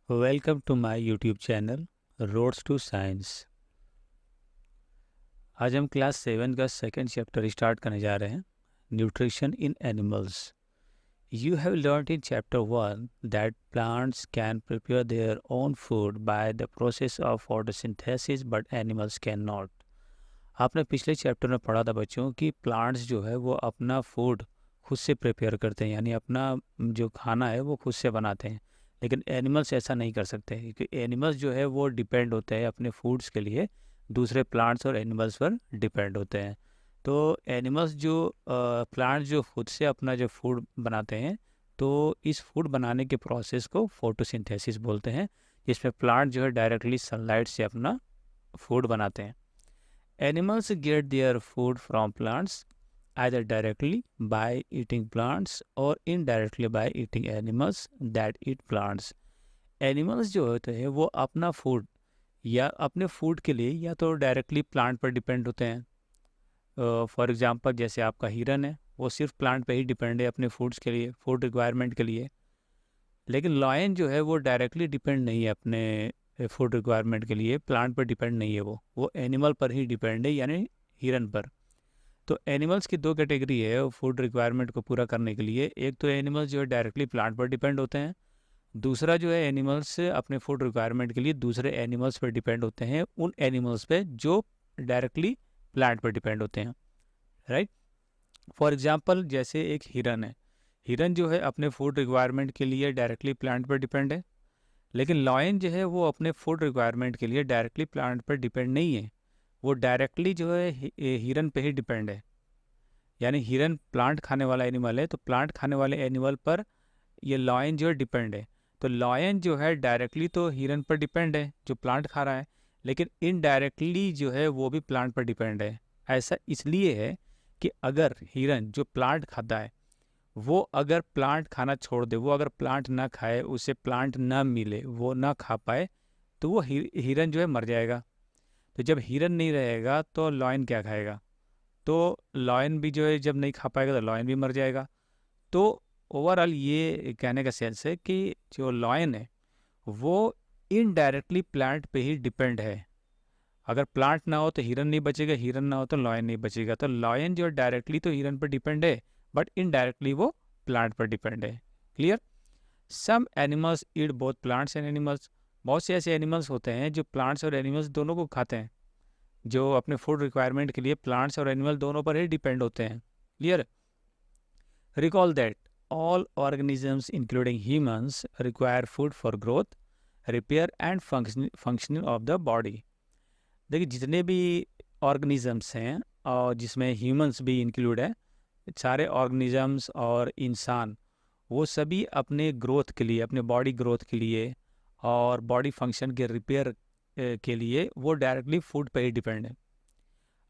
Welcome to my YouTube channel roads to science. आज हम class 7 का सेकंड चैप्टर स्टार्ट करने जा रहे हैं, nutrition in animals. You have learned in chapter 1 that plants can prepare their own food by the process of photosynthesis but animals can not. आपने पिछले chapter में पढ़ा था बच्चों कि प्लांट्स जो है वो अपना फूड खुद से प्रिपेयर करते हैं, यानी अपना जो खाना है वो खुद से बनाते हैं। लेकिन एनिमल्स ऐसा नहीं कर सकते क्योंकि एनिमल्स जो है वो डिपेंड होते हैं अपने फूड्स के लिए दूसरे प्लांट्स और एनिमल्स पर डिपेंड होते हैं। तो एनिमल्स जो प्लांट्स जो खुद से अपना जो फूड बनाते हैं, तो इस फूड बनाने के प्रोसेस को फोटोसिंथेसिस बोलते हैं, जिसमें प्लांट जो है डायरेक्टली सनलाइट से अपना फूड बनाते हैं। Animals get their food from plants either directly by eating plants or indirectly by eating animals that eat plants. Animals जो होते हैं वो अपना फूड या अपने फूड के लिए या तो डायरेक्टली प्लांट पर डिपेंड होते हैं। फॉर एग्जांपल जैसे आपका हिरन है, वो सिर्फ प्लांट पे ही डिपेंड है अपने फूड्स के लिए, फूड रिक्वायरमेंट के लिए। लेकिन लॉयन जो है वो डायरेक्टली डिपेंड नहीं है अपने फूड रिक्वायरमेंट के लिए, प्लांट पर डिपेंड नहीं है, वो एनिमल पर ही डिपेंड है, यानी हिरन पर। तो एनिमल्स की दो कैटेगरी है फूड रिक्वायरमेंट को पूरा करने के लिए। एक तो एनिमल्स जो है डायरेक्टली प्लांट पर डिपेंड होते हैं, दूसरा जो है एनिमल्स अपने फूड रिक्वायरमेंट के लिए दूसरे एनिमल्स पर डिपेंड होते हैं, उन एनिमल्स पे जो डायरेक्टली प्लांट पर डिपेंड होते हैं, राइट। फॉर एग्जाम्पल जैसे एक हिरन है, हिरन जो है अपने फूड रिक्वायरमेंट के लिए डायरेक्टली प्लांट पर डिपेंड है। लेकिन लॉयन जो है वो अपने फूड रिक्वायरमेंट के लिए डायरेक्टली प्लांट पर डिपेंड नहीं है, वो डायरेक्टली जो है हिरन पे ही डिपेंड है। यानी हिरन प्लांट खाने वाला एनिमल है, तो प्लांट खाने वाले एनिमल पर ये लॉयन जो है डिपेंड है। तो लॉयन जो है डायरेक्टली तो हिरन पर डिपेंड है जो प्लांट खा रहा है, लेकिन इनडायरेक्टली जो है वो भी प्लांट पर डिपेंड है। ऐसा इसलिए है कि अगर हिरन जो प्लांट खाता है वो अगर प्लांट खाना छोड़ दे, वो अगर प्लांट ना खाए, उसे प्लांट ना मिले, वो ना खा पाए, तो वो हिरन जो है मर जाएगा। तो जब हिरन नहीं रहेगा तो लॉयन क्या खाएगा? तो लॉयन भी जो है जब नहीं खा पाएगा तो लॉयन भी मर जाएगा। तो ओवरऑल ये कहने का सेंस है कि जो लॉयन है वो इनडायरेक्टली प्लांट पे ही डिपेंड है। अगर प्लांट ना हो तो हिरन नहीं बचेगा, हिरन ना हो तो लॉयन नहीं बचेगा। तो लॉयन जो डायरेक्टली तो हिरन पर डिपेंड है, बट इनडायरेक्टली वो प्लांट पर डिपेंड है। Clear? Some animals eat both plants and animals. बहुत से ऐसे एनिमल्स होते हैं जो प्लांट्स और एनिमल्स दोनों को खाते हैं, जो अपने फूड रिक्वायरमेंट के लिए प्लांट्स और एनिमल दोनों पर ही डिपेंड होते हैं। Clear? Recall that all organisms including humans require food for growth, repair and functioning of the body. देखिए जितने भी ऑर्गेनिजम्स हैं और जिसमें ह्यूमंस भी इंक्लूड है, सारे ऑर्गेनिजम्स और इंसान वो सभी अपने ग्रोथ के लिए, अपने बॉडी ग्रोथ के लिए और बॉडी फंक्शन के रिपेयर के लिए वो डायरेक्टली फूड पे ही डिपेंड है।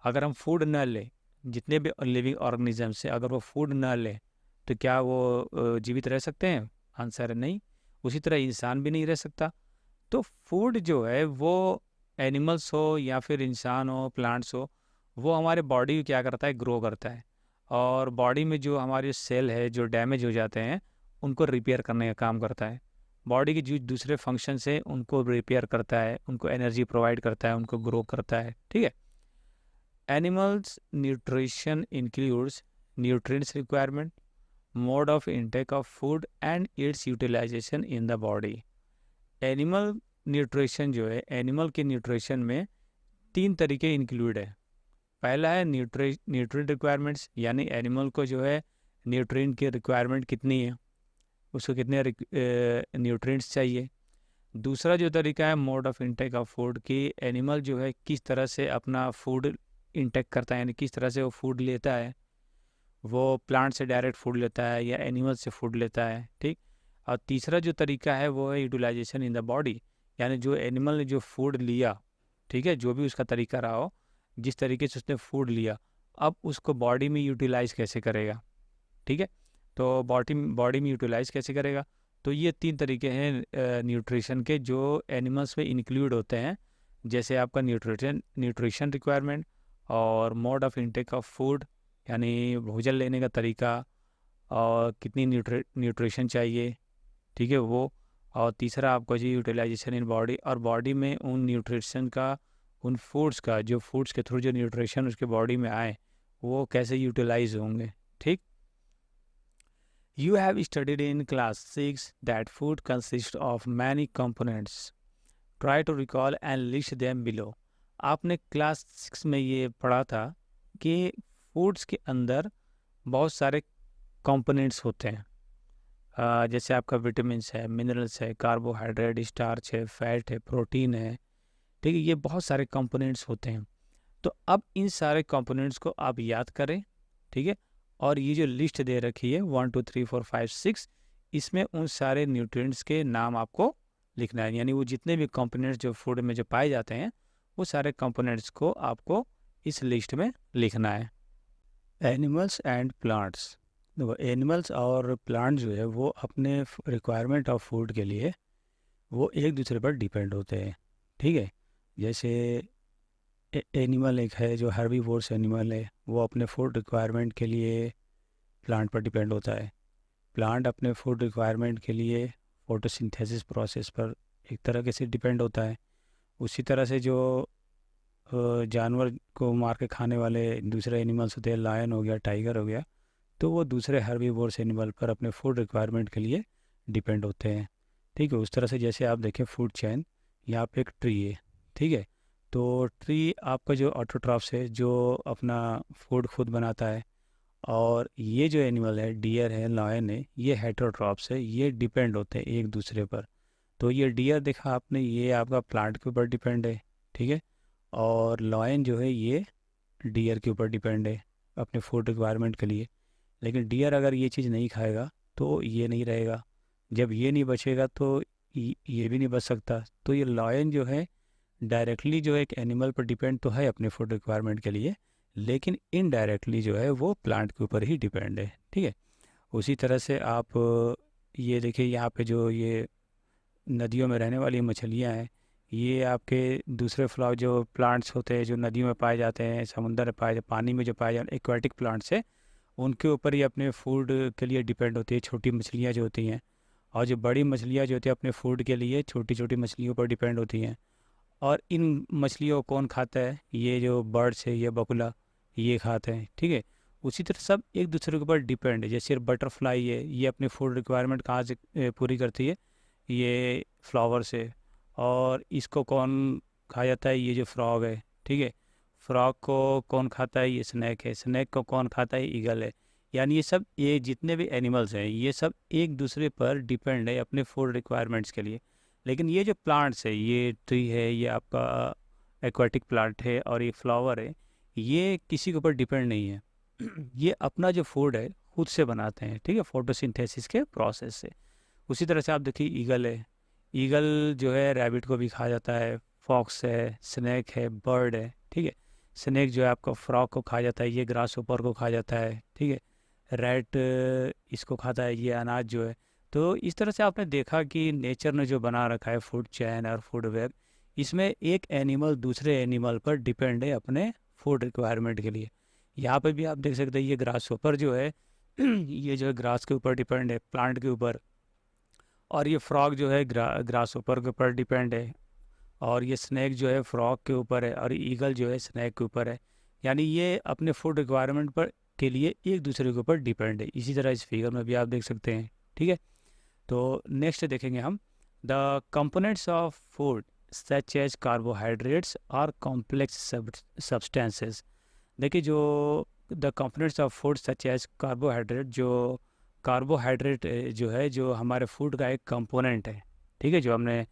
अगर हम फूड न लें, जितने भी लिविंग ऑर्गेनिजम्स हैं, अगर वो फूड न लें तो क्या वो जीवित रह सकते हैं? आंसर है नहीं। उसी तरह इंसान भी नहीं रह सकता। तो फूड जो है वो एनिमल्स हो या फिर इंसान हो, प्लांट्स हो, वो हमारे बॉडी क्या करता है? ग्रो करता है। और बॉडी में जो हमारे सेल है जो डैमेज हो जाते हैं उनको रिपेयर करने का काम करता है। बॉडी के जो दूसरे फंक्शंस है उनको रिपेयर करता है, उनको एनर्जी प्रोवाइड करता है, उनको ग्रो करता है। ठीक है। Animals nutrition includes nutrients requirement, mode of intake of food and its utilisation in the body. Animal nutrition जो है, एनिमल के न्यूट्रिशन में तीन तरीके इंक्लूड है। पहला है न्यूट्रिएंट रिक्वायरमेंट्स, यानी एनिमल को जो है न्यूट्रिएंट की रिक्वायरमेंट कितनी है, उसको कितने न्यूट्रिएंट्स चाहिए। दूसरा जो तरीका है mode of intake of food, कि एनिमल जो है किस तरह से अपना फूड इनटेक करता है, यानी किस तरह से वो फूड लेता है, वो प्लांट से डायरेक्ट फूड लेता है या एनिमल से फूड लेता है। ठीक। और तीसरा जो तरीका है वो है यूटिलाइजेशन इन द बॉडी, यानी जो एनिमल ने जो फूड लिया, ठीक है, जो भी उसका तरीका रहा हो, जिस तरीके से उसने फूड लिया, अब उसको बॉडी में यूटिलाइज कैसे करेगा। ठीक है। तो बॉडी में यूटिलाइज कैसे करेगा। तो ये तीन तरीके हैं न्यूट्रिशन के जो एनिमल्स में इंक्लूड होते हैं, जैसे आपका न्यूट्रिशन रिक्वायरमेंट और mode of intake of food, यानी भोजन लेने का तरीका और कितनी न्यूट्रिशन चाहिए, ठीक है वो, और तीसरा आपको जी यूटिलाइजेशन इन बॉडी, और बॉडी में उन न्यूट्रिशन का, उन फूड्स का, जो फूड्स के थ्रू जो न्यूट्रिशन उसके बॉडी में आए वो कैसे यूटिलाइज होंगे। ठीक। You have studied in class 6 that food consist of many components, try to recall and list them below. आपने क्लास 6 में ये पढ़ा था कि फूड्स के अंदर बहुत सारे कंपोनेंट्स होते हैं। जैसे आपका विटामिन्स है, मिनरल्स है, कार्बोहाइड्रेट, स्टार्च है, फैट है, प्रोटीन है। ठीक है, ये बहुत सारे कंपोनेंट्स होते हैं। तो अब इन सारे कंपोनेंट्स को आप याद करें। ठीक है, और ये जो लिस्ट दे रखी है 1 2 3 4 5 6, इसमें उन सारे न्यूट्रिएंट्स के नाम आपको लिखना है। यानी वो जितने भी कंपोनेंट्स जो फूड में जो पाए जाते हैं वो सारे कंपोनेंट्स को आपको इस लिस्ट में लिखना है। Animals and plants. देखो, एनिमल्स और प्लांट जो है वो अपने रिक्वायरमेंट ऑफ फूड के लिए वो एक दूसरे पर डिपेंड होते हैं। ठीक है, जैसे एनिमल एक है जो हर्बीवोर्स एनिमल है, वो अपने फूड रिक्वायरमेंट के लिए प्लांट पर डिपेंड होता है। प्लांट अपने फूड रिक्वायरमेंट के लिए फोटोसिंथेसिस प्रोसेस पर एक तरह से डिपेंड होता है। उसी तरह से जो जानवर को मार के खाने वाले दूसरे एनिमल्स होते हैं, लायन हो गया, टाइगर हो गया, तो वो दूसरे हर्बीवोर्स एनिमल पर अपने फूड रिक्वायरमेंट के लिए डिपेंड होते हैं। ठीक है, उस तरह से जैसे आप देखें फूड चेन, यहाँ पे एक ट्री है। ठीक है, तो ट्री आपका जो ऑटोट्रॉफ्स है, जो अपना फूड खुद बनाता है, और ये जो एनिमल है, डियर है, लायन है, ये हेटरोट्रॉप्स है, ये डिपेंड होते हैं एक दूसरे पर। तो ये डियर देखा आपने, ये आपका प्लांट के ऊपर डिपेंड है। ठीक है, और लायन जो है ये डियर के ऊपर डिपेंड है अपने फूड रिक्वायरमेंट के लिए। लेकिन डियर अगर ये चीज़ नहीं खाएगा तो ये नहीं रहेगा, जब ये नहीं बचेगा तो ये भी नहीं बच सकता। तो ये लायन जो है डायरेक्टली जो है एक एनिमल पर डिपेंड तो है अपने फूड रिक्वायरमेंट के लिए, लेकिन इनडायरेक्टली जो है वो प्लांट के ऊपर ही डिपेंड है। ठीक है, उसी तरह से आप ये देखिए, यहाँ पे जो ये नदियों में रहने वाली मछलियाँ हैं, ये आपके दूसरे फ्लावर जो प्लांट्स होते हैं जो नदियों में पाए जाते हैं, समुंदर में पाए जाते, पानी में जो पाए जाते हैं, एक्वाटिक प्लांट्स है, उनके ऊपर ही अपने फूड के लिए डिपेंड होती है। छोटी मछलियाँ जो होती हैं, और जो बड़ी मछलियाँ जो होती हैं अपने फूड के लिए छोटी छोटी मछलियों पर डिपेंड होती हैं। और इन मछलियों को कौन खाता है? ये जो बर्ड्स है, ये बकुला, ये खाते हैं। ठीक है, उसी तरह सब एक दूसरे के ऊपर डिपेंड है। जैसे बटरफ्लाई है, ये अपनी फूड रिक्वायरमेंट कहाँ से पूरी करती है? ये फ्लावर से। और इसको कौन खा जाता है? ये जो फ्रॉग है। ठीक है, फ्रॉग को कौन खाता है? ये स्नैक है। स्नैक को कौन खाता है? ईगल है। यानी ये जितने भी एनिमल्स हैं ये सब एक दूसरे पर डिपेंड है अपने फूड रिक्वायरमेंट्स के लिए। लेकिन ये जो प्लांट्स है, ये ट्री है, ये आपका एक्वाटिक प्लांट है, और ये फ्लावर है, ये किसी के ऊपर डिपेंड नहीं है। ये अपना जो फूड है खुद से बनाते हैं। ठीक है, फोटोसिंथेसिस के प्रोसेस से। उसी तरह से आप देखिए ईगल है, ईगल जो है रैबिट को भी खा जाता है, फॉक्स है, स्नैक है, बर्ड है। ठीक है, स्नैक जो है आपका फ्रॉग को खा जाता है, ये ग्रास ऊपर को खा जाता है। ठीक है, रैट इसको खाता है, ये अनाज जो है। तो इस तरह से आपने देखा कि नेचर ने जो बना रखा है फूड चैन और फूड वेब, इसमें एक एनिमल दूसरे एनिमल पर डिपेंड है अपने फूड रिक्वायरमेंट के लिए। यहाँ पे भी आप देख सकते हैं ये ग्रास ऊपर जो है ये जो है ग्रास के ऊपर डिपेंड है, प्लांट के ऊपर। और ये फ्रॉग जो है ग्रास ऊपर के ऊपर डिपेंड है, और ये स्नैक जो है फ्रॉग के ऊपर है, और ईगल जो है स्नैक के ऊपर है। यानी ये अपने फूड रिक्वायरमेंट पर के लिए एक दूसरे के ऊपर डिपेंड है। इसी तरह इस फिगर में भी आप देख सकते हैं। ठीक है, तो नेक्स्ट देखेंगे हम the components of food such as carbohydrates और कॉम्प्लेक्स सब्सटेंसेस। देखिए, जो the components of food such as carbohydrate, जो कार्बोहाइड्रेट जो है जो हमारे फूड का एक कंपोनेंट है। ठीक है, जो हमने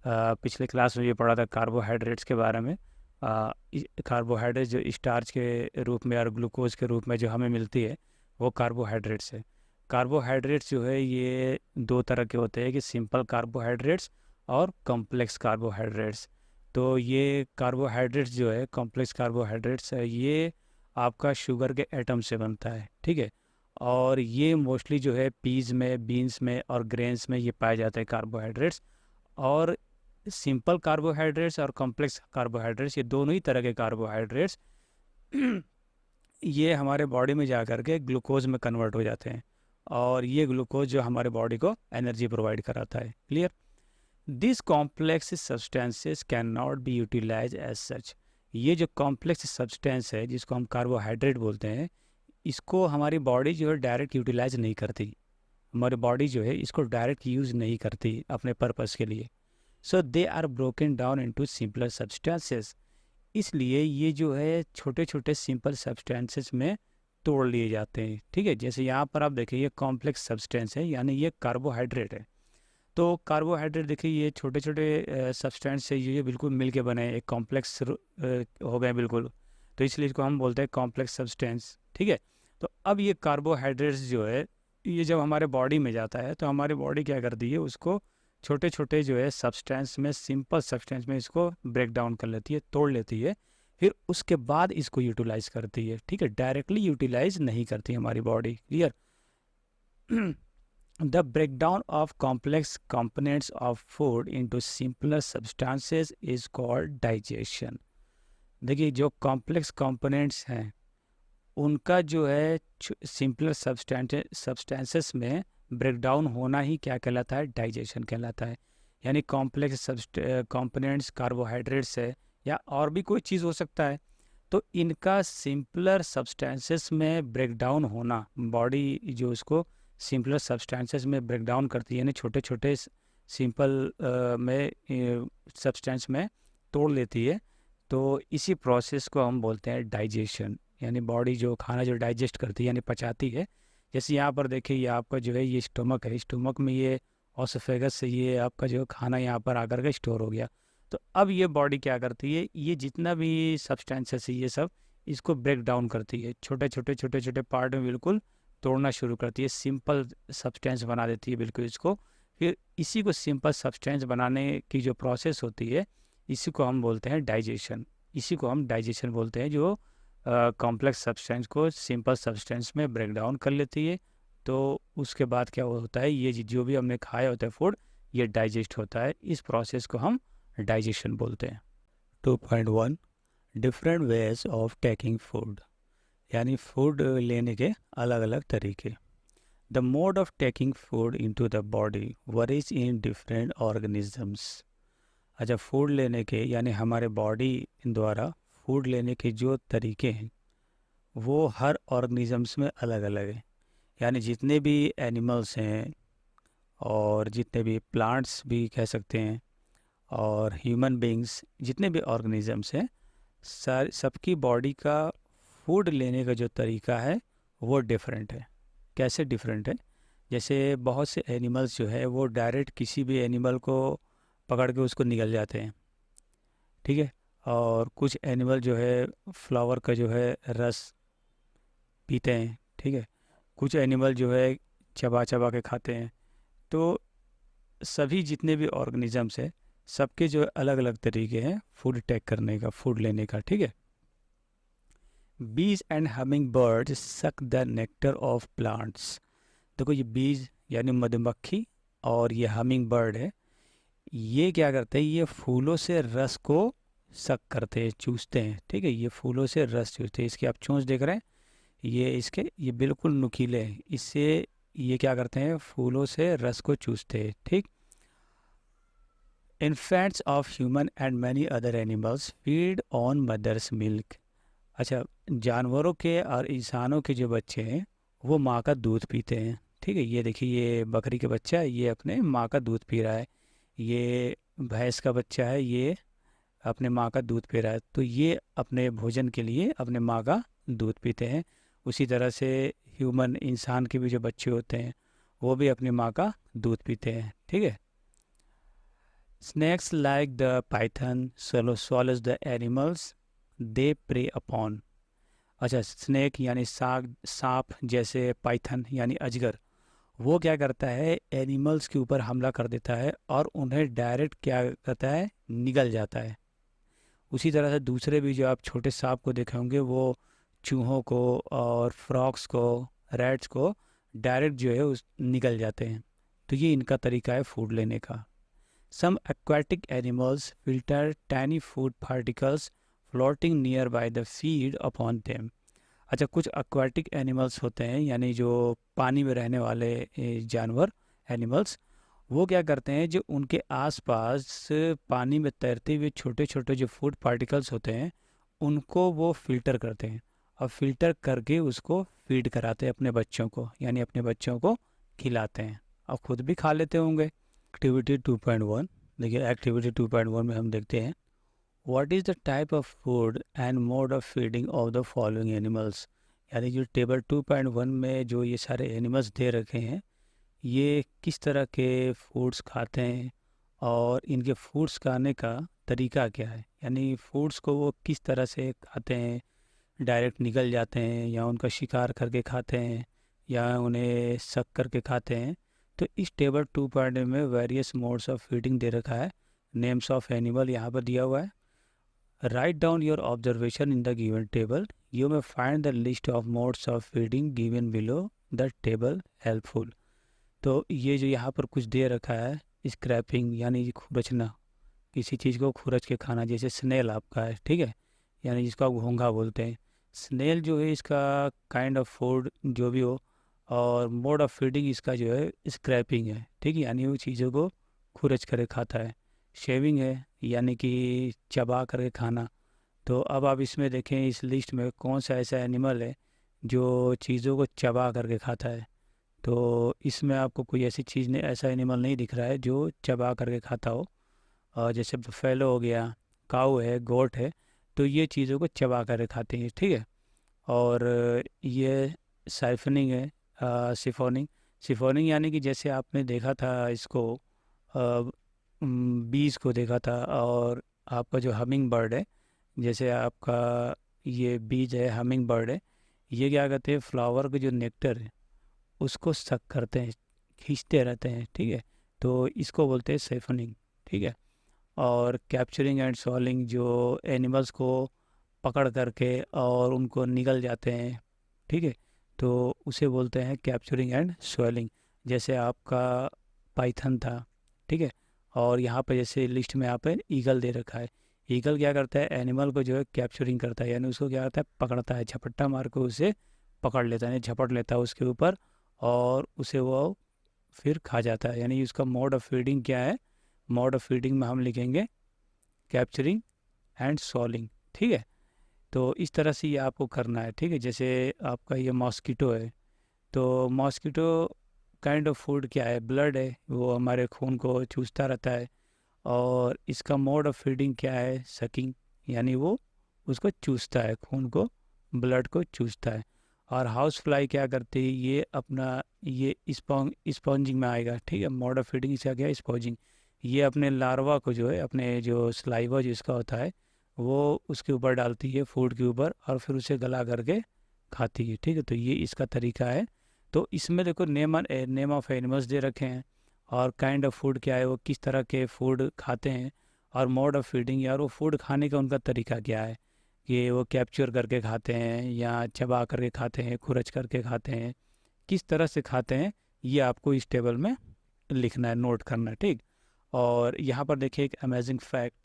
पिछले क्लास में ये पढ़ा था कार्बोहाइड्रेट्स के बारे में। कार्बोहाइड्रेट जो स्टार्च के रूप में और ग्लूकोज के रूप में जो हमें मिलती है वो कार्बोहाइड्रेट्स है। कार्बोहाइड्रेट्स जो है ये दो तरह के होते हैं, कि सिंपल कार्बोहाइड्रेट्स और कॉम्प्लेक्स कार्बोहाइड्रेट्स। तो ये कार्बोहाइड्रेट्स जो है, कॉम्प्लेक्स कार्बोहाइड्रेट्स है, ये आपका शुगर के एटम से बनता है। ठीक है, और ये मोस्टली जो है पीज में, बीन्स में और ग्रेन्स में ये पाए जाते हैं कार्बोहाइड्रेट्स। और सिंपल कार्बोहाइड्रेट्स और कॉम्प्लेक्स कार्बोहाइड्रेट्स, ये दोनों ही तरह के कार्बोहाइड्रेट्स ये हमारे बॉडी में जा कर के ग्लूकोज में कन्वर्ट हो जाते हैं, और ये ग्लूकोज जो हमारे बॉडी को एनर्जी प्रोवाइड कराता है। Clear? This complex substances can not be utilise as such. ये जो कॉम्प्लेक्स सब्सटेंस है जिसको हम कार्बोहाइड्रेट बोलते हैं, इसको हमारी बॉडी जो है डायरेक्ट यूटिलाइज नहीं करती। हमारी बॉडी जो है इसको डायरेक्ट यूज़ नहीं करती अपने पर्पस के लिए। So they are broken down into simpler substances. इसलिए ये जो है छोटे छोटे सिंपल सब्सटेंसेस में तोड़ लिए जाते हैं। ठीक है, जैसे यहाँ पर आप देखिए ये कॉम्प्लेक्स सब्सटेंस है, यानी ये कार्बोहाइड्रेट है। तो कार्बोहाइड्रेट देखिए ये छोटे छोटे सब्सटेंस से ये बिल्कुल मिल के बने एक कॉम्प्लेक्स हो गए बिल्कुल। तो इसलिए इसको हम बोलते हैं कॉम्प्लेक्स सब्सटेंस। ठीक है, तो अब ये कार्बोहाइड्रेट्स जो है ये जब हमारे बॉडी में जाता है तो हमारी बॉडी क्या करती है, उसको छोटे छोटे जो है सब्सटेंस में, सिंपल सब्सटेंस में इसको ब्रेक डाउन कर लेती है, तोड़ लेती है, फिर उसके बाद इसको यूटिलाइज करती है। ठीक है, डायरेक्टली यूटिलाइज नहीं करती हमारी body. Clear? The breakdown of complex components of food into simpler substances is called digestion. देखिए जो कॉम्प्लेक्स कंपोनेंट्स हैं उनका जो है सिंपलर सब्सटेंसेस में ब्रेकडाउन होना ही क्या कहलाता है, डाइजेशन कहलाता है। यानी कॉम्प्लेक्स कंपोनेंट्स कार्बोहाइड्रेट्स है या और भी कोई चीज़ हो सकता है, तो इनका सिंपलर सब्सटेंसेस में ब्रेकडाउन होना, बॉडी जो उसको सिंपलर सब्सटेंसेस में ब्रेकडाउन करती है, यानी छोटे छोटे सिंपल में सब्सटेंस में तोड़ लेती है, तो इसी प्रोसेस को हम बोलते हैं डाइजेशन। यानी बॉडी जो खाना जो डाइजेस्ट करती है यानी पचाती है। जैसे यहाँ पर देखिए ये आपका जो है ये स्टोमक है, स्टोमक में ये ऑसोफेगस से ये आपका जो खाना यहाँ पर आकर के स्टोर हो गया। तो अब ये बॉडी क्या करती है, ये जितना भी सब्सटेंसेस है ये सब इसको ब्रेक डाउन करती है, छोटे छोटे छोटे छोटे पार्ट में बिल्कुल तोड़ना शुरू करती है, सिंपल सब्सटेंस बना देती है बिल्कुल इसको। फिर इसी को सिंपल सब्सटेंस बनाने की जो प्रोसेस होती है इसी को हम बोलते हैं डाइजेशन। इसी को हम डाइजेशन बोलते हैं, जो कॉम्प्लेक्स सब्सटेंस को सिंपल सब्सटेंस में ब्रेक डाउन कर लेती है। तो उसके बाद क्या होता है, ये जो भी हमने खाया होता है फूड ये डाइजेस्ट होता है। इस प्रोसेस को हम डाइजेशन बोलते हैं। 2.1 different ways of taking food, यानी फूड लेने के अलग अलग तरीके। The mode of taking food into the body worries in different organisms. अच्छा, फूड लेने के यानी हमारे बॉडी द्वारा फूड लेने के जो तरीके हैं वो हर ऑर्गेनिजम्स में अलग अलग हैं। यानी जितने भी एनिमल्स हैं और जितने भी प्लांट्स भी कह सकते हैं और ह्यूमन बींग्स, जितने भी ऑर्गेनिजम्स हैं, सबकी बॉडी का फूड लेने का जो तरीका है वो डिफरेंट है। कैसे डिफरेंट है? जैसे बहुत से एनिमल्स जो है वो डायरेक्ट किसी भी एनिमल को पकड़ के उसको निगल जाते हैं। ठीक है, और कुछ एनिमल जो है फ्लावर का जो है रस पीते हैं। ठीक है, कुछ एनिमल जो है चबा चबा के खाते हैं। तो सभी जितने भी ऑर्गेनिजम्स हैं सबके जो अलग अलग तरीके हैं फूड टेक करने का, फूड लेने का। ठीक है, बीज and humming birds suck the nectar of plants. देखो ये बीज यानी मधुमक्खी और ये हमिंग बर्ड है, ये क्या करते हैं, ये फूलों से रस को सक करते हैं, चूसते हैं। ठीक है, ये फूलों से रस चूसते हैं। इसके आप चोंच देख रहे हैं, ये बिल्कुल नुकीले हैं, इससे ये क्या करते हैं, फूलों से रस को चूसते हैं। ठीक, infants of human and many other animals feed on mother's milk. अच्छा, जानवरों के और इंसानों के जो बच्चे हैं वो माँ का दूध पीते हैं। ठीक है, ये देखिए ये बकरी का बच्चा है, ये अपने माँ का दूध पी रहा है। ये भैंस का बच्चा है, ये अपने माँ का दूध पी रहा है। तो ये अपने भोजन के लिए अपने माँ का दूध पीते हैं। उसी तरह से ह्यूमन इंसान के भी जो बच्चे होते हैं वो भी अपनी माँ का दूध पीते हैं। ठीक है, snakes like the python swallows the animals they prey upon. अच्छा, स्नेक यानी सांप जैसे पाइथन यानी अजगर, वो क्या करता है, एनिमल्स के ऊपर हमला कर देता है और उन्हें डायरेक्ट क्या करता है, निगल जाता है। उसी तरह से दूसरे भी जो आप छोटे सांप को देखे होंगे वो चूहों को और फ्रॉक्स को, रैट्स को डायरेक्ट जो है उस निगल जाते हैं। तो ये इनका तरीका है फूड लेने का। Some aquatic animals filter tiny food particles floating near by the feed upon them. अच्छा, कुछ एक्वाटिक एनिमल्स होते हैं यानी जो पानी में रहने वाले जानवर, एनिमल्स, वो क्या करते हैं, जो उनके आसपास पानी में तैरते हुए छोटे छोटे जो फूड पार्टिकल्स होते हैं उनको वो फिल्टर करते हैं, और फिल्टर करके उसको फीड कराते हैं अपने बच्चों को, यानी अपने बच्चों को खिलाते हैं और खुद भी खा लेते होंगे। एक्टिविटी 2.1, देखिए एक्टिविटी 2.1 में हम देखते हैं, what is the type of food and mode of feeding of the following animals. यानी जो टेबल 2.1 में जो ये सारे एनिमल्स दे रखे हैं, ये किस तरह के फूड्स खाते हैं और इनके फूड्स खाने का तरीका क्या है, यानी फूड्स को वो किस तरह से खाते हैं, डायरेक्ट निगल जाते हैं या उनका शिकार करके खाते हैं या उन्हें सक करके खाते हैं। तो इस टेबल 2 में वेरियस मोड्स ऑफ फीडिंग दे रखा है, नेम्स ऑफ एनिमल यहाँ पर दिया हुआ है। Write down your observation in the given table, you may find the list of modes of feeding given below the table helpful. तो ये जो यहाँ पर कुछ दे रखा है, स्क्रैपिंग यानी खुरचना, किसी चीज़ को खुरच के खाना, जैसे स्नेल आपका है, ठीक है, यानी जिसको आप घोंघा बोलते हैं। स्नेल जो है इसका काइंड ऑफ फूड जो भी हो, और मोड ऑफ फीडिंग इसका जो है स्क्रैपिंग है, ठीक है, यानी वो चीज़ों को खुरच कर खाता है। शेविंग है यानी कि चबा करके खाना। तो अब आप इसमें देखें इस लिस्ट में कौन सा ऐसा एनिमल है जो चीज़ों को चबा करके खाता है। तो इसमें आपको कोई ऐसी चीज़ नहीं, ऐसा एनिमल नहीं दिख रहा है जो चबा करके खाता हो। और जैसे बफेलो हो गया, काऊ है, गोट है, तो ये चीज़ों को चबा कर खाते हैं, ठीक है। और ये साइफनिंग है, सिफोनिंग। सिफोनिंग यानी कि जैसे आपने देखा था इसको, बीज को देखा था, और आपका जो हमिंग बर्ड है, जैसे आपका ये बीज है, हमिंग बर्ड है, ये क्या करते हैं, फ्लावर का जो नेक्टर है उसको सक करते हैं, खींचते रहते हैं, ठीक है। तो इसको बोलते हैं सेफनिंग, ठीक है। और कैप्चरिंग एंड सॉलिंग, जो एनिमल्स को पकड़ करके और उनको निगल जाते हैं, ठीक है, तो उसे बोलते हैं कैप्चरिंग एंड सॉलिंग। जैसे आपका पाइथन था, ठीक है, और यहाँ पे जैसे लिस्ट में यहाँ पे ईगल दे रखा है। ईगल क्या करता है, एनिमल को जो है कैप्चरिंग करता है, यानी उसको क्या करता है, पकड़ता है, झपट्टा मार के उसे पकड़ लेता है, यानी झपट लेता है उसके ऊपर, और उसे वो फिर खा जाता है। यानी उसका मोड ऑफ फीडिंग क्या है, मोड ऑफ फीडिंग में हम लिखेंगे कैप्चरिंग एंड सॉलिंग, ठीक है। तो इस तरह से ये आपको करना है, ठीक है। जैसे आपका ये मॉस्किटो है, तो मॉस्किटो काइंड ऑफ फूड क्या है, ब्लड है, वो हमारे खून को चूसता रहता है। और इसका मोड ऑफ फीडिंग क्या है, सकिंग, यानी वो उसको चूसता है, खून को, ब्लड को चूसता है। और हाउस फ्लाई क्या करती है, ये अपना ये स्पॉन्जिंग में आएगा, ठीक है। मोड ऑफ फीडिंग इसका क्या है, स्पॉन्जिंग। ये अपने लार्वा को जो है, अपने जो स्लाइवा जिसका होता है, वो उसके ऊपर डालती है, फूड के ऊपर, और फिर उसे गला करके खाती है, ठीक है। तो ये इसका तरीका है। तो इसमें देखो नेम ऑफ एनिमल्स दे रखे हैं, और काइंड ऑफ फूड क्या है, वो किस तरह के फूड खाते हैं, और मोड ऑफ फीडिंग, यार वो फूड खाने का उनका तरीका क्या है, कि वो कैप्चर करके खाते हैं या चबा करके खाते हैं, खुरच करके खाते हैं, किस तरह से खाते हैं, ये आपको इस टेबल में लिखना है, नोट करना है, ठीक। और यहाँ पर देखिए एक amazing fact,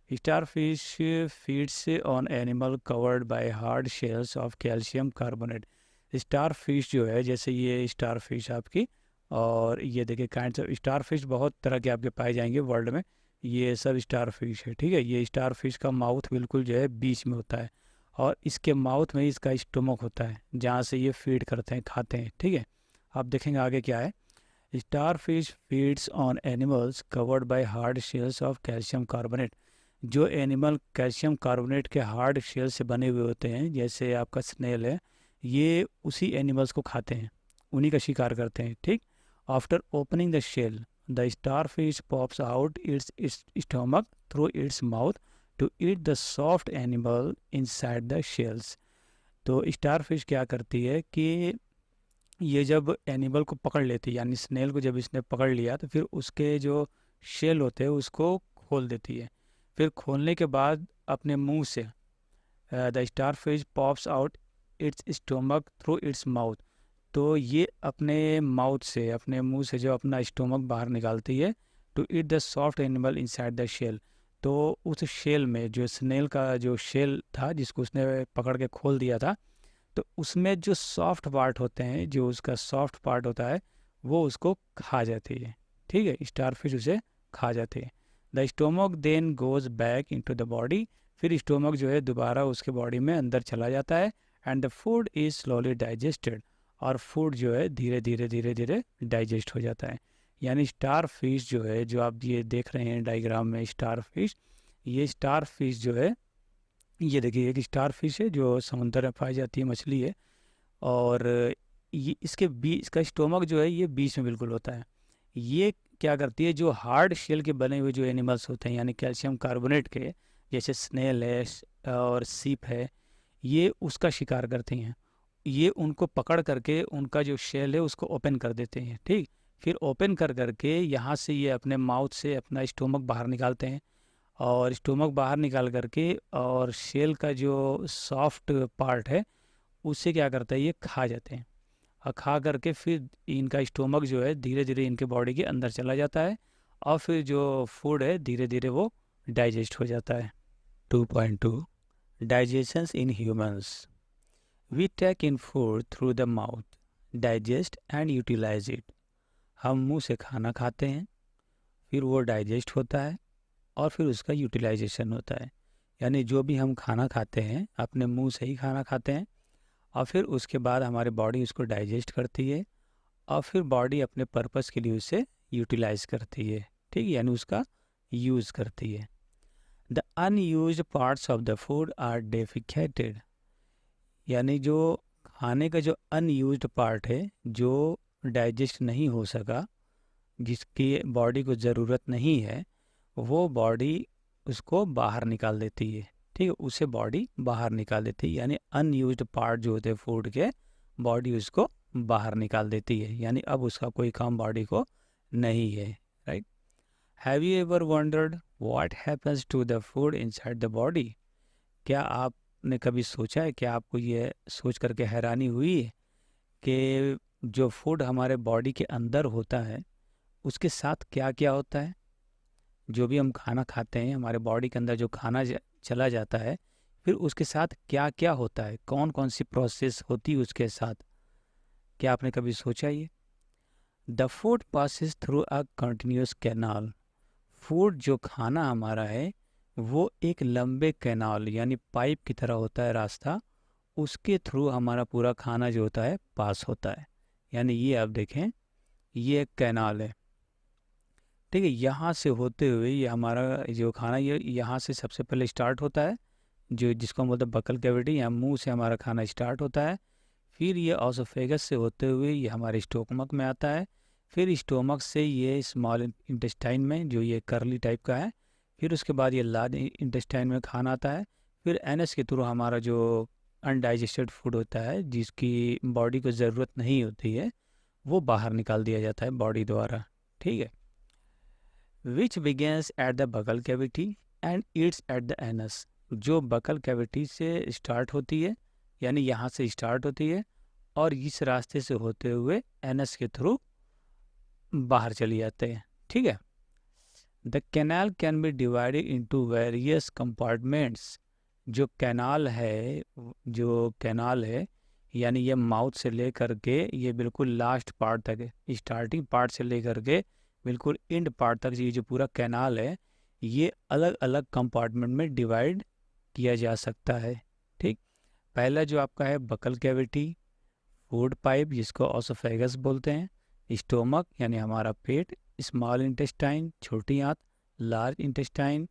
starfish feeds on animal covered by hard shells of calcium carbonate. Starfish जो है, जैसे ये स्टारफिश आपकी, और ये देखिए काइंड ऑफ स्टारफिश बहुत तरह के आपके पाए जाएंगे वर्ल्ड में, ये सब स्टारफिश है, ठीक है। ये स्टारफिश का माउथ बिल्कुल जो है बीच में होता है, और इसके माउथ में ही इसका स्टोमक होता है, जहाँ से ये फीड करते हैं, खाते हैं, ठीक है। आप देखेंगे आगे क्या है, starfish feeds on animals covered by hard shells of calcium carbonate. जो एनिमल कैल्शियम कार्बोनेट के हार्ड शेल से बने हुए होते हैं, जैसे आपका स्नेल है, ये उसी एनिमल्स को खाते हैं, उन्हीं का शिकार करते हैं, ठीक। After opening the shell, the starfish pops out its stomach through its mouth to eat the soft animal inside the shells. तो स्टारफिश क्या करती है कि ये जब एनिमल को पकड़ लेती है, यानी स्नेल को जब इसने पकड़ लिया, तो फिर उसके जो शेल होते हैं उसको खोल देती है। फिर खोलने के बाद अपने मुंह से, the starfish pops out its stomach through its mouth. तो ये अपने माउथ से, अपने मुंह से जो अपना स्टोमक बाहर निकालती है, to eat the soft animal inside the shell. तो उस शेल में, जो स्नेल का जो शेल था जिसको उसने पकड़ के खोल दिया था, तो उसमें जो सॉफ्ट पार्ट होते हैं, जो उसका सॉफ्ट पार्ट होता है, वो उसको खा जाती है, ठीक है, स्टार फिश उसे खा जाते हैं। The stomach then goes back into the body, फिर स्टोमक जो है दोबारा उसके बॉडी में अंदर चला जाता है। And the food is slowly digested, और फूड जो है धीरे धीरे धीरे धीरे डाइजेस्ट हो जाता है। यानी स्टार फिश जो है, जो आप ये देख रहे हैं डायग्राम में स्टार फिश, ये स्टार फिश जो है, ये देखिए एक स्टार फिश है जो समुद्र में पाई जाती है, मछली है। और ये इसका स्टोमक जो है ये बीच में बिल्कुल होता है। ये क्या करती है, जो हार्ड शेल के बने हुए जो एनिमल्स होते हैं यानी कैल्शियम कार्बोनेट के, जैसे स्नेल है और सीप है, ये उसका शिकार करती हैं। ये उनको पकड़ करके उनका जो शेल है उसको ओपन कर देते हैं, ठीक। फिर ओपन कर करके यहाँ से ये अपने माउथ से अपना स्टोमक बाहर निकालते हैं, और स्टोमक बाहर निकाल करके और शेल का जो सॉफ्ट पार्ट है उससे क्या करता है, ये खा जाते हैं। और खा करके फिर इनका स्टोमक जो है धीरे धीरे इनके बॉडी के अंदर चला जाता है, और फिर जो फूड है धीरे धीरे वो डाइजेस्ट हो जाता है। 2.2 digestions in humans. We take in food through the mouth, digest and utilise it. हम मुंह से खाना खाते हैं, फिर वो डाइजेस्ट होता है, और फिर उसका यूटिलाइजेशन होता है। यानी जो भी हम खाना खाते हैं अपने मुंह से ही खाना खाते हैं, और फिर उसके बाद हमारी बॉडी उसको डाइजेस्ट करती है, और फिर बॉडी अपने पर्पस के लिए उसे यूटिलाइज करती है, ठीक है, यानी उसका यूज़ करती है। The unused parts of the food are defecated, यानी जो खाने का जो अनयूज्ड पार्ट है, जो डाइजेस्ट नहीं हो सका, जिसकी बॉडी को ज़रूरत नहीं है, वो बॉडी उसको बाहर निकाल देती है, ठीक है, उसे बॉडी बाहर निकाल देती है। यानी अनयूज्ड पार्ट जो होते हैं फूड के, बॉडी उसको बाहर निकाल देती है, यानी अब उसका कोई काम बॉडी को नहीं है, right. Have you ever wondered what happens to the food inside the body? क्या आपने कभी सोचा है, क्या आपको ये सोच करके हैरानी हुई है कि जो फूड हमारे बॉडी के अंदर होता है उसके साथ क्या क्या होता है? जो भी हम खाना खाते हैं हमारे बॉडी के अंदर जो खाना चला जाता है, फिर उसके साथ क्या क्या होता है, कौन कौन सी प्रोसेस होती है उसके साथ, क्या आपने कभी सोचा ये? The food passes through a continuous canal. Food जो खाना हमारा है वो एक लंबे कैनाल यानी पाइप की तरह होता है रास्ता, उसके थ्रू हमारा पूरा खाना जो होता है पास होता है। यानी ये आप देखें, ये एक कैनाल है, ठीक है, यहाँ से होते हुए ये हमारा जो खाना ये यहाँ से सबसे पहले स्टार्ट होता है, जो जिसको हम बोलते हैं बकल कैविटी, या मुंह से हमारा खाना स्टार्ट होता है। फिर ये ऑसोफेगस से होते हुए ये हमारे स्टोमक में आता है। फिर स्टोमक से ये स्मॉल इंटेस्टाइन में, जो ये करली टाइप का है, फिर उसके बाद ये लार्ज इंटेस्टाइन में खाना आता है। फिर एनएस के थ्रू हमारा जो अनडाइजेस्टेड फूड होता है, जिसकी बॉडी को ज़रूरत नहीं होती है, वो बाहर निकाल दिया जाता है बॉडी द्वारा, ठीक है। Which begins at the buccal cavity and ends at the anus. जो बकल कैविटी से स्टार्ट होती है, यानी यहाँ से स्टार्ट होती है, और इस रास्ते से होते हुए एनस के थ्रू बाहर चली जाते हैं, ठीक है। The canal can be divided into various compartments. जो कैनाल है यानी ये माउथ से लेकर के ये बिल्कुल लास्ट पार्ट तक है, स्टार्टिंग पार्ट से लेकर के बिल्कुल एंड पार्ट तक, ये जो पूरा कैनाल है ये अलग अलग कंपार्टमेंट में डिवाइड किया जा सकता है, ठीक। पहला जो आपका है बकल कैविटी, फूड पाइप जिसको ऑसोफेगस बोलते हैं, स्टोमक यानी हमारा पेट, स्मॉल इंटेस्टाइन छोटी आंत, large intestine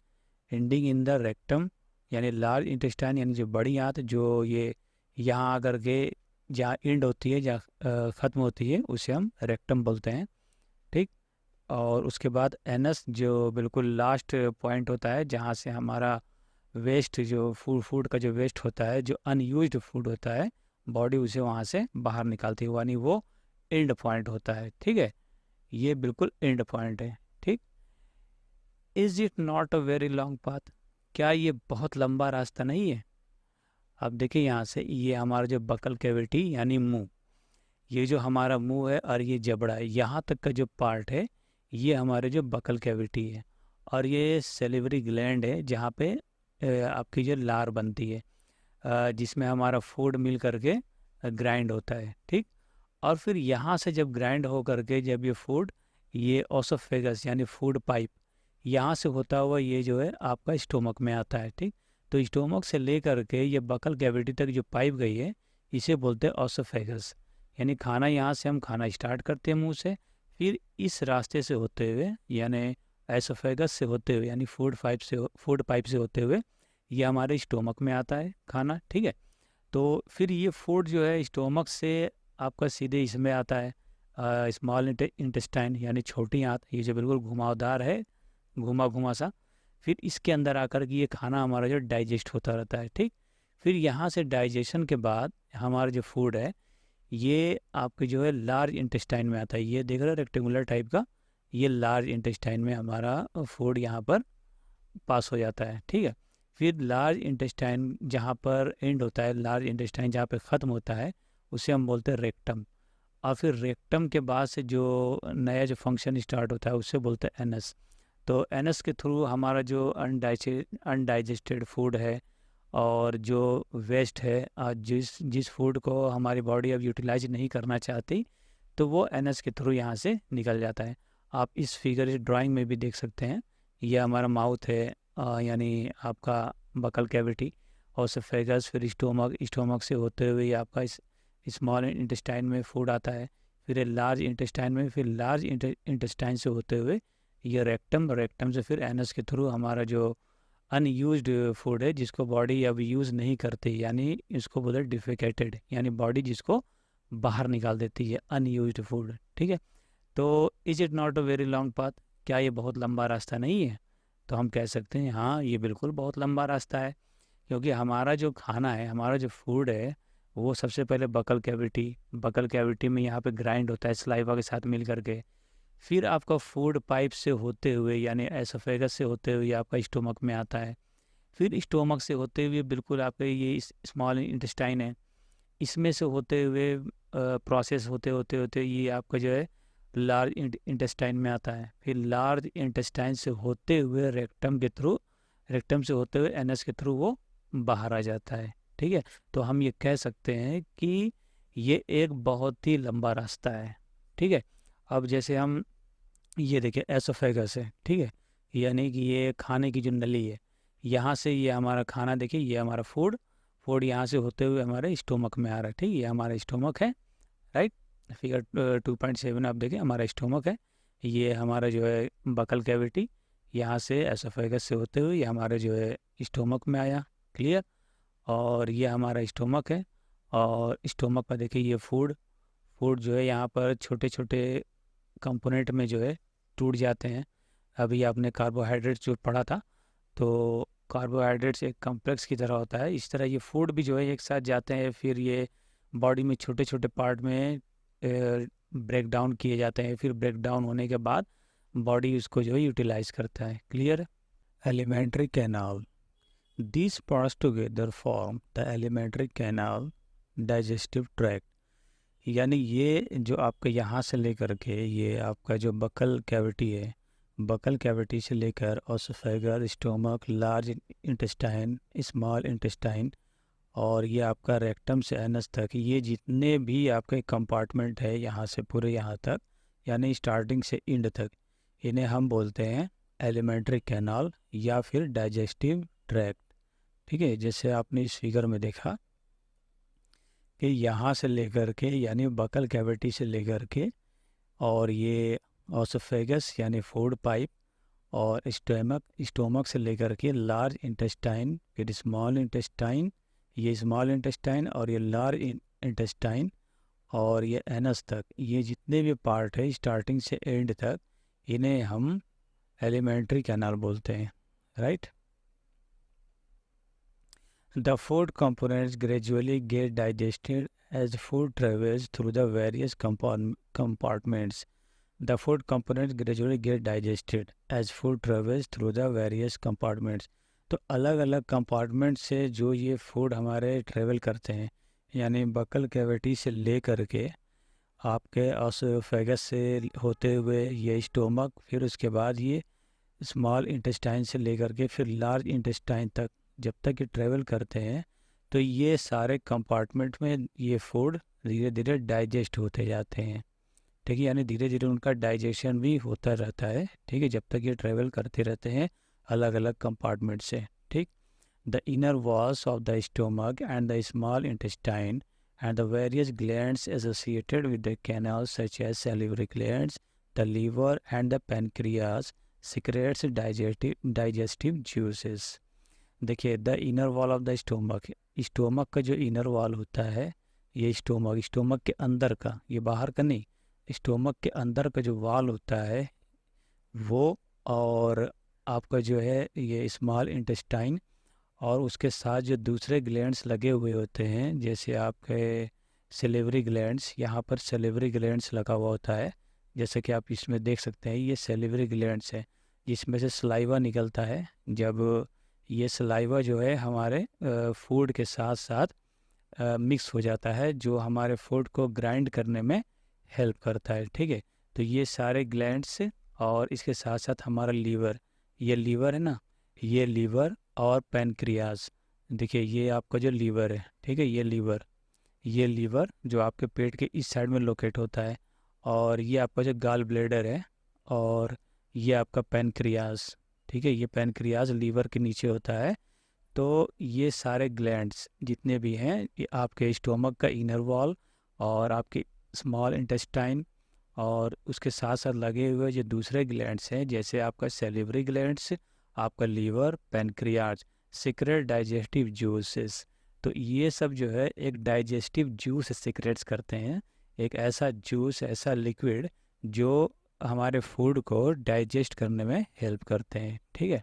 ending in the rectum, यानी लार्ज इंटेस्टाइन यानी जो बड़ी आंत, जो ये यहाँ आकर के जहाँ एंड होती है, जहाँ ख़त्म होती है, उसे हम रेक्टम बोलते हैं, ठीक। और उसके बाद एनस जो बिल्कुल लास्ट पॉइंट होता है, जहाँ से हमारा वेस्ट जो फूड का जो वेस्ट होता है, जो अनयूज्ड फूड होता है, बॉडी उसे वहाँ से बाहर निकालती है, यानी वो एंड पॉइंट होता है, ठीक है। ये बिल्कुल एंड पॉइंट है, ठीक। Is it not a very long path? क्या ये बहुत लंबा रास्ता नहीं है? अब देखिए यहाँ से ये हमारा जो बकल कैविटी यानी मुंह, ये जो हमारा मुंह है और ये जबड़ा है, यहाँ तक का जो पार्ट है ये हमारे जो बकल कैविटी है, और ये सेलिवरी ग्लैंड है जहाँ पे आपकी जो लार बनती है, जिसमें हमारा फूड मिल करके ग्राइंड होता है, ठीक। और फिर यहाँ से जब ग्राइंड हो करके जब ये फूड ये ओसोफेगस यानी फूड पाइप, यहाँ से होता हुआ ये जो है आपका स्टोमक में आता है। ठीक, तो स्टोमक से लेकर के ये बकल कैविटी तक जो पाइप गई है इसे बोलते हैं ओसोफेगस। यानी खाना यहाँ से हम खाना स्टार्ट करते हैं मुंह से, फिर इस रास्ते से होते हुए यानी एसोफेगस से होते हुए यानी फूड पाइप से होते हुए ये हमारे स्टोमक में आता है खाना। ठीक है, तो फिर ये फूड जो है स्टोमक से आपका सीधे इसमें आता है, स्मॉल इंटेस्टाइन यानी छोटी आंत, ये जो बिल्कुल घुमावदार है, घुमा घुमा सा। फिर इसके अंदर आकर के ये खाना हमारा जो डाइजेस्ट होता रहता है। ठीक, फिर यहाँ से डाइजेशन के बाद हमारा जो फूड है ये आपके जो है लार्ज इंटेस्टाइन में आता है। ये देख रहे हो रेक्टेंगुलर टाइप का, ये लार्ज इंटेस्टाइन में हमारा फूड यहाँ पर पास हो जाता है। ठीक है, फिर लार्ज इंटेस्टाइन जहाँ पर एंड होता है, लार्ज इंटेस्टाइन जहाँ पे ख़त्म होता है उसे हम बोलते हैं रेक्टम। और फिर रेक्टम के बाद से जो नया जो फंक्शन स्टार्ट होता है उसे बोलते हैं एनस। तो एनस के थ्रू हमारा जो अनडाइजेस्टेड फूड है और जो वेस्ट है, जिस जिस फूड को हमारी बॉडी अब यूटिलाइज नहीं करना चाहती, तो वो एनस के थ्रू यहाँ से निकल जाता है। आप इस फिगर, इस ड्राइंग में भी देख सकते हैं, ये हमारा माउथ है, यानी आपका बकल कैविटी, और ओसोफेगस, फिर स्टोमक, स्टोमक से होते हुए ये आपका इस स्मॉल इंटेस्टाइन में फूड आता है, फिर लार्ज इंटेस्टाइन में, फिर लार्ज इंटेस्टाइन से होते हुए ये रेक्टम, रेक्टम से फिर एनस के थ्रू हमारा जो अनयूज्ड फूड है जिसको बॉडी अब यूज़ नहीं करती, यानी इसको बोलते डिफिकेटेड, यानी बॉडी जिसको बाहर निकाल देती है, अनयूज्ड फूड। ठीक है, तो is it not a very long path, क्या ये बहुत लंबा रास्ता नहीं है? तो हम कह सकते हैं हाँ, ये बिल्कुल बहुत लंबा रास्ता है, क्योंकि हमारा जो खाना है, हमारा जो फूड है, वो सबसे पहले बकल कैविटी में यहाँ पे ग्राइंड होता है सलाइवा के साथ मिल करके, फिर आपका फूड पाइप से होते हुए यानी एसोफेगस से होते हुए आपका स्टोमक में आता है, फिर स्टोमक से होते हुए बिल्कुल आपके ये स्मॉल इंटेस्टाइन है, इसमें से होते हुए प्रोसेस होते होते होते ये आपका जो है लार्ज इंटेस्टाइन में आता है, फिर लार्ज इंटेस्टाइन से होते हुए रेक्टम के थ्रू, रेक्टम से होते हुए एनस के थ्रू वो बाहर आ जाता है। ठीक है, तो हम ये कह सकते हैं कि ये एक बहुत ही लंबा रास्ता है। ठीक है, अब जैसे हम ये देखिए एसोफेगस है, ठीक है, यानी कि ये खाने की जो नली है, यहाँ से ये हमारा खाना, देखिए ये हमारा फूड, फूड यहाँ से होते हुए हमारे स्टोमक में आ रहा है। ठीक है, ये हमारा स्टोमक है, राइट, फिगर 2.7 आप देखें हमारा स्टोमक है, ये हमारा जो है बकल कैविटी, यहाँ से एसोफेगस से होते हुए ये हमारे जो है स्टोमक में आया, क्लियर, और ये हमारा स्टोमक है, और स्टोमक पर देखिए ये फूड, फूड जो है यहाँ पर छोटे छोटे कंपोनेंट में जो है टूट जाते हैं। अभी आपने कार्बोहाइड्रेट्स जो पढ़ा था, तो कार्बोहाइड्रेट्स एक कम्प्लेक्स की तरह होता है, इस तरह ये फूड भी जो है एक साथ जाते हैं, फिर ये बॉडी में छोटे छोटे पार्ट में ब्रेक डाउन किए जाते हैं, फिर ब्रेक डाउन होने के बाद बॉडी उसको जो है यूटिलाइज करता है, clear. Alimentary canal, these parts together form the alimentary canal digestive tract। यानी ये जो आपका यहाँ से लेकर के ये आपका जो बकल कैविटी है, बकल कैविटी से लेकर oesophagus, stomach, large intestine, small intestine, और ये आपका रेक्टम से एनस तक, ये जितने भी आपके कंपार्टमेंट है यहाँ से पूरे यहाँ तक, यानी स्टार्टिंग से एंड तक, इन्हें हम बोलते हैं एलिमेंट्री कैनाल या फिर डाइजेस्टिव ट्रैक्ट। ठीक है, जैसे आपने इस फिगर में देखा कि यहाँ से लेकर के यानी बकल कैविटी से लेकर के, और ये ओसोफेगस यानी फूड पाइप, और स्टोमक से लेकर के लार्ज इंटेस्टाइन, फिर स्मॉल इंटेस्टाइन, ये स्मॉल इंटेस्टाइन और ये लार्ज इंटेस्टाइन, और ये एनस तक, ये जितने भी पार्ट है स्टार्टिंग से एंड तक, इन्हें हम एलिमेंट्री कैनाल बोलते हैं, right. The food components gradually get digested as food travels through the various compartments. The food components gradually get digested as food travels through the various compartments. तो अलग अलग compartment से जो ये फूड हमारे travel करते हैं, यानी बकल कैविटी से ले करके आपके ओसोफेगस से होते हुए ये स्टोमक, फिर उसके बाद ये स्मॉल इंटेस्टाइन से लेकर के फिर लार्ज इंटेस्टाइन तक, जब तक ये ट्रेवल करते हैं, तो ये सारे कंपार्टमेंट में ये फूड धीरे धीरे डाइजेस्ट होते जाते हैं। ठीक है, यानी धीरे धीरे उनका डाइजेशन भी होता रहता है, ठीक है, जब तक ये ट्रेवल करते रहते हैं अलग अलग कंपार्टमेंट से, ठीक। The inner walls of the stomach and the small intestine and the various glands associated with the canal such as salivary glands, the liver and the pancreas secretes digestive juices. देखिए, the inner wall of the stomach, stomach का जो inner wall होता है, ये stomach के अंदर का, ये बाहर का नहीं, स्टोमक के अंदर का जो वॉल होता है वो, और आपका जो है ये स्मॉल इंटेस्टाइन, और उसके साथ जो दूसरे ग्लैंड्स लगे हुए होते हैं, जैसे आपके सेलिवरी ग्लैंड्स, यहाँ पर सेलिवरी ग्लैंड्स लगा हुआ होता है, जैसे कि आप इसमें देख सकते हैं, ये सेलिवरी ग्लैंड्स है जिसमें से सलाइवा निकलता है। जब ये सलाइवा जो है हमारे फूड के साथ साथ मिक्स हो जाता है, जो हमारे फूड को ग्राइंड करने में हेल्प करता है, ठीक है। तो ये सारे ग्लैंड्स, और इसके साथ साथ हमारा लीवर, ये लीवर है ना, ये लीवर और पैनक्रियाज, देखिए ये आपका जो लीवर है, ठीक है, ये लीवर जो आपके पेट के इस साइड में लोकेट होता है, और ये आपका जो गाल ब्लेडर है, और ये आपका पैनक्रियाज, ठीक है, ये पैनक्रियाज लीवर के नीचे होता है। तो ये सारे ग्लैंड्स जितने भी हैं, ये आपके स्टोमक का इनर वॉल और आपके स्मॉल इंटेस्टाइन, और उसके साथ साथ लगे हुए जो दूसरे ग्लैंड्स हैं, जैसे आपका सेलिवरी ग्लैंड्स, आपका liver, pancreas secrete digestive juices. तो ये सब जो है एक डाइजेस्टिव जूस सीक्रेट्स करते हैं, एक ऐसा जूस, ऐसा लिक्विड जो हमारे फूड को डाइजेस्ट करने में हेल्प करते हैं, ठीक है।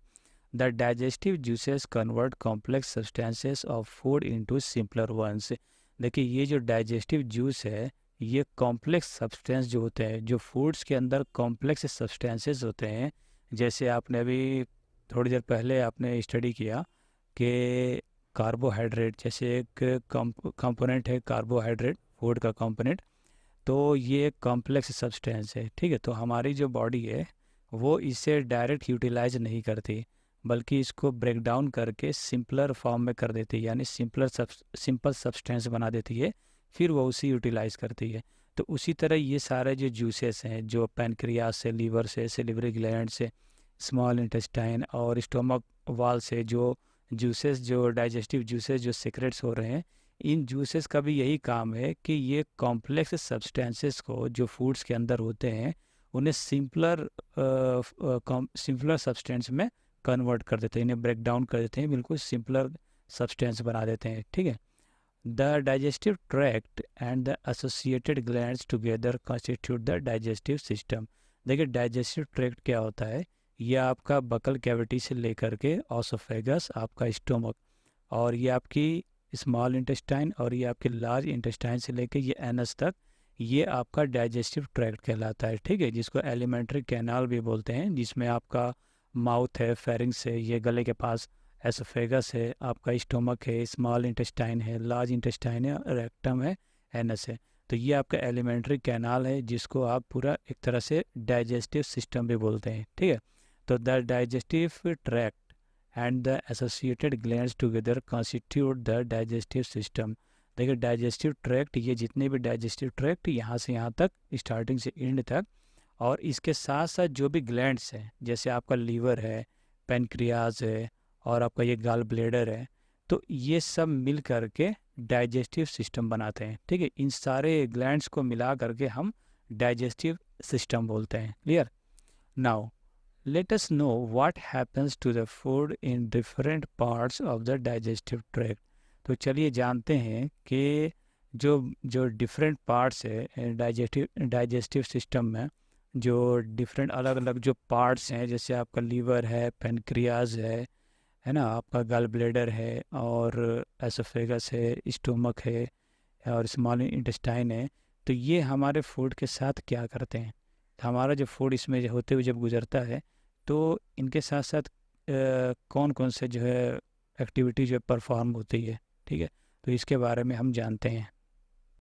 The digestive juices convert complex substances of food into simpler ones. देखिए, ये जो डाइजेस्टिव जूस है, ये कॉम्प्लेक्स सब्सटेंस जो होते हैं, जो फूड्स के अंदर कॉम्प्लेक्स सब्सटेंसेस होते हैं, जैसे आपने अभी थोड़ी देर पहले आपने स्टडी किया कि कार्बोहाइड्रेट, जैसे एक कंपोनेंट है कार्बोहाइड्रेट, फूड का कंपोनेंट, तो ये एक कॉम्प्लेक्स सब्सटेंस है, ठीक है। तो हमारी जो बॉडी है वो इसे डायरेक्ट यूटिलाइज नहीं करती, बल्कि इसको ब्रेक डाउन करके सिंपलर फॉर्म में कर देती है, यानी सिंपल सब्सटेंस बना देती है, फिर वो उसी यूटिलाइज करती है। तो उसी तरह ये सारे जो जूसेस हैं, जो पैनक्रियाज से, लीवर से, सेलिवरी ग्लैंड से, स्मॉल इंटेस्टाइन और स्टोमक वाल से जो जूसेस, जो डाइजेस्टिव जूसेस जो सीक्रेट्स हो रहे हैं, इन जूसेस का भी यही काम है कि ये कॉम्प्लेक्स सब्सटेंसेस को जो फूड्स के अंदर होते हैं उन्हें सिंपलर सब्सटेंस में कन्वर्ट कर देते हैं, इन्हें ब्रेक डाउन कर देते हैं, बिल्कुल सिंपलर सब्सटेंस बना देते हैं, ठीक है। The digestive tract and the associated glands together constitute the digestive system. देखिए, डाइजेस्टिव ट्रैक्ट क्या होता है, ये आपका बकल कैविटी से लेकर के ऑसोफेगस, आपका स्टोमक, और ये आपकी स्मॉल इंटेस्टाइन, और ये आपके लार्ज इंटेस्टाइन से लेकर ये एनस तक, ये आपका डाइजेस्टिव ट्रैक्ट कहलाता है, ठीक है, जिसको एलिमेंट्री कैनाल भी बोलते हैं, जिसमें आपका माउथ है, फेरिंग्स है, ये गले के पास, एसोफेगस है, आपका स्टोमक है, स्मॉल इंटेस्टाइन है, लार्ज इंटेस्टाइन है, रेक्टम है, एनस है। तो ये आपका एलिमेंट्री कैनाल है, जिसको आप पूरा एक तरह से डाइजेस्टिव सिस्टम भी बोलते हैं, ठीक है। तो the digestive tract and the associated glands together constitute the digestive system. देखिए, डाइजेस्टिव ट्रैक्ट, ये जितने भी डाइजेस्टिव ट्रैक्ट यहाँ से यहाँ तक, स्टार्टिंग से एंड तक, और इसके साथ साथ जो भी ग्लैंड्स हैं, जैसे आपका लीवर है, पैनक्रियाज है, और आपका ये गाल ब्लेडर है, तो ये सब मिल करके डाइजेस्टिव सिस्टम बनाते हैं, ठीक है। इन सारे ग्लैंड्स को मिला करके हम डाइजेस्टिव सिस्टम बोलते हैं। Clear? Now let us know what happens to the food in different parts of the digestive tract। तो चलिए जानते हैं कि जो जो डिफरेंट पार्ट्स है डाइजेस्टिव सिस्टम में, जो डिफरेंट अलग अलग जो पार्ट्स हैं, जैसे आपका लीवर है, पैनक्रियाज है ना, आपका गल ब्लेडर है, और एसोफेगस है, स्टोमक है, और स्मॉल इंटेस्टाइन है। तो ये हमारे फूड के साथ क्या करते हैं, हमारा जो फूड इसमें होते हुए जब गुजरता है, तो इनके साथ साथ कौन कौन से जो है एक्टिविटी जो परफॉर्म होती है, ठीक है। तो इसके बारे में हम जानते हैं।